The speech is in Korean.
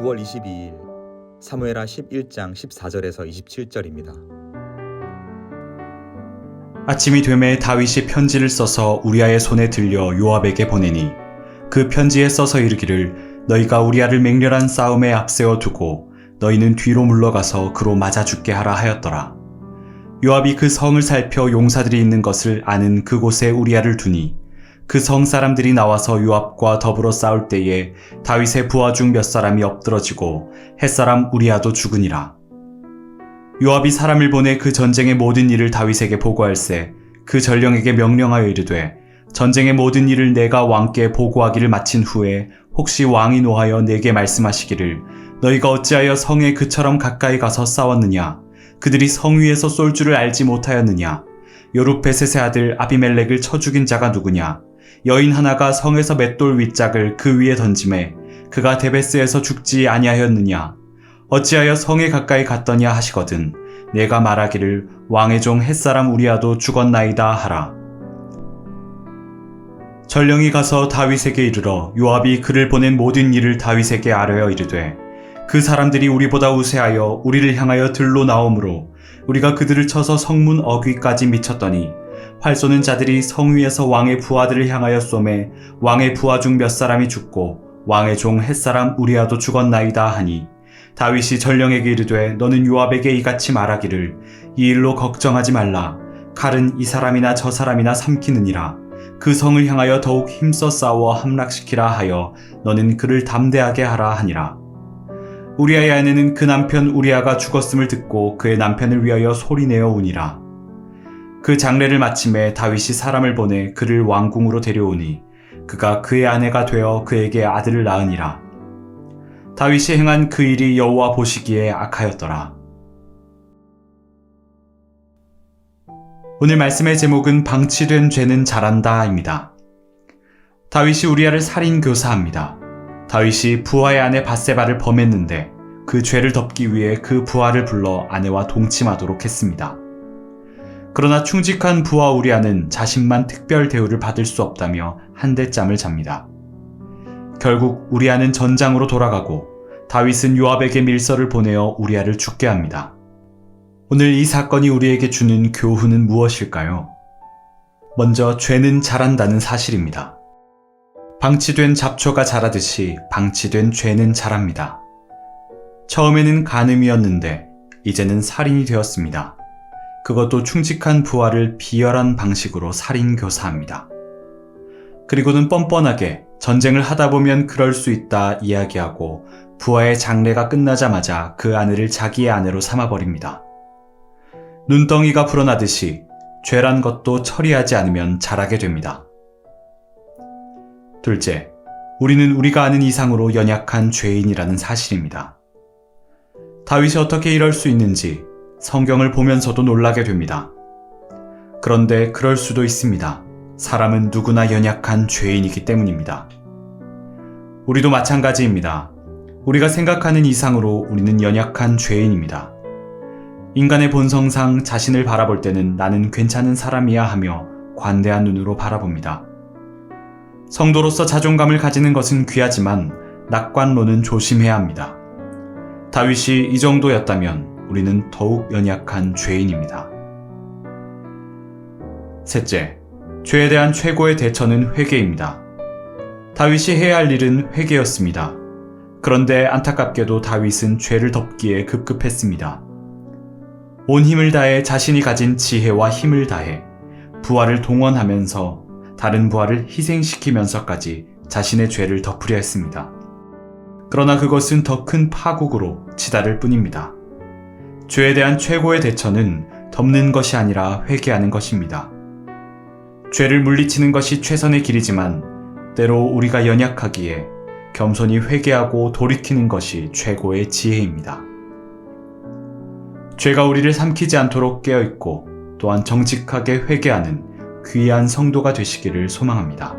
9월 22일 사무엘하 11장 14절에서 27절입니다. 아침이 되매 다윗이 편지를 써서 우리아의 손에 들려 요압에게 보내니 그 편지에 써서 이르기를 너희가 우리아를 맹렬한 싸움에 앞세워 두고 너희는 뒤로 물러가서 그로 맞아 죽게 하라 하였더라. 요압이 그 성을 살펴 용사들이 있는 것을 아는 그곳에 우리아를 두니 그 성 사람들이 나와서 요압과 더불어 싸울 때에 다윗의 부하 중 몇 사람이 엎드러지고 햇사람 우리아도 죽으니라. 요압이 사람을 보내 그 전쟁의 모든 일을 다윗에게 보고할세 그 전령에게 명령하여 이르되 전쟁의 모든 일을 내가 왕께 보고하기를 마친 후에 혹시 왕이 노하여 내게 말씀하시기를 너희가 어찌하여 성에 그처럼 가까이 가서 싸웠느냐 그들이 성 위에서 쏠 줄을 알지 못하였느냐 요룹베셋의 아들 아비멜렉을 쳐 죽인 자가 누구냐 여인 하나가 성에서 맷돌 윗짝을 그 위에 던지매 그가 데베스에서 죽지 아니하였느냐 어찌하여 성에 가까이 갔더냐 하시거든 내가 말하기를 왕의 종 햇사람 우리아도 죽었나이다 하라. 전령이 가서 다윗에게 이르러 요압이 그를 보낸 모든 일을 다윗에게 아뢰어 이르되 그 사람들이 우리보다 우세하여 우리를 향하여 들로 나오므로 우리가 그들을 쳐서 성문 어귀까지 미쳤더니 활 쏘는 자들이 성 위에서 왕의 부하들을 향하여 쏘매 왕의 부하 중 몇 사람이 죽고 왕의 종 햇사람 우리아도 죽었나이다 하니 다윗이 전령에게 이르되 너는 요압에게 이같이 말하기를 이 일로 걱정하지 말라 칼은 이 사람이나 저 사람이나 삼키느니라 그 성을 향하여 더욱 힘써 싸워 함락시키라 하여 너는 그를 담대하게 하라 하니라. 우리아의 아내는 그 남편 우리아가 죽었음을 듣고 그의 남편을 위하여 소리내어 우니라. 그 장례를 마침에 다윗이 사람을 보내 그를 왕궁으로 데려오니 그가 그의 아내가 되어 그에게 아들을 낳으니라. 다윗이 행한 그 일이 여호와 보시기에 악하였더라. 오늘 말씀의 제목은 방치된 죄는 잘한다입니다. 다윗이 우리아를 살인 교사합니다. 다윗이 부하의 아내 밧세바를 범했는데 그 죄를 덮기 위해 그 부하를 불러 아내와 동침하도록 했습니다. 그러나 충직한 부하 우리아는 자신만 특별 대우를 받을 수 없다며 한대 짬을 잡니다. 결국 우리아는 전장으로 돌아가고 다윗은 요압에게 밀서를 보내어 우리아를 죽게 합니다. 오늘 이 사건이 우리에게 주는 교훈은 무엇일까요? 먼저 죄는 자란다는 사실입니다. 방치된 잡초가 자라듯이 방치된 죄는 자랍니다. 처음에는 간음이었는데 이제는 살인이 되었습니다. 그것도 충직한 부하를 비열한 방식으로 살인 교사합니다. 그리고는 뻔뻔하게 전쟁을 하다 보면 그럴 수 있다 이야기하고 부하의 장례가 끝나자마자 그 아내를 자기의 아내로 삼아버립니다. 눈덩이가 불어나듯이 죄란 것도 처리하지 않으면 자라게 됩니다. 둘째, 우리는 우리가 아는 이상으로 연약한 죄인이라는 사실입니다. 다윗이 어떻게 이럴 수 있는지 성경을 보면서도 놀라게 됩니다. 그런데 그럴 수도 있습니다. 사람은 누구나 연약한 죄인이기 때문입니다. 우리도 마찬가지입니다. 우리가 생각하는 이상으로 우리는 연약한 죄인입니다. 인간의 본성상 자신을 바라볼 때는 나는 괜찮은 사람이야 하며 관대한 눈으로 바라봅니다. 성도로서 자존감을 가지는 것은 귀하지만 낙관론은 조심해야 합니다. 다윗이 이 정도였다면 우리는 더욱 연약한 죄인입니다. 셋째, 죄에 대한 최고의 대처는 회개입니다. 다윗이 해야 할 일은 회개였습니다. 그런데 안타깝게도 다윗은 죄를 덮기에 급급했습니다. 온 힘을 다해 자신이 가진 지혜와 힘을 다해 부하를 동원하면서 다른 부하를 희생시키면서까지 자신의 죄를 덮으려 했습니다. 그러나 그것은 더 큰 파국으로 치달을 뿐입니다. 죄에 대한 최고의 대처는 덮는 것이 아니라 회개하는 것입니다. 죄를 물리치는 것이 최선의 길이지만 때로 우리가 연약하기에 겸손히 회개하고 돌이키는 것이 최고의 지혜입니다. 죄가 우리를 삼키지 않도록 깨어있고 또한 정직하게 회개하는 귀한 성도가 되시기를 소망합니다.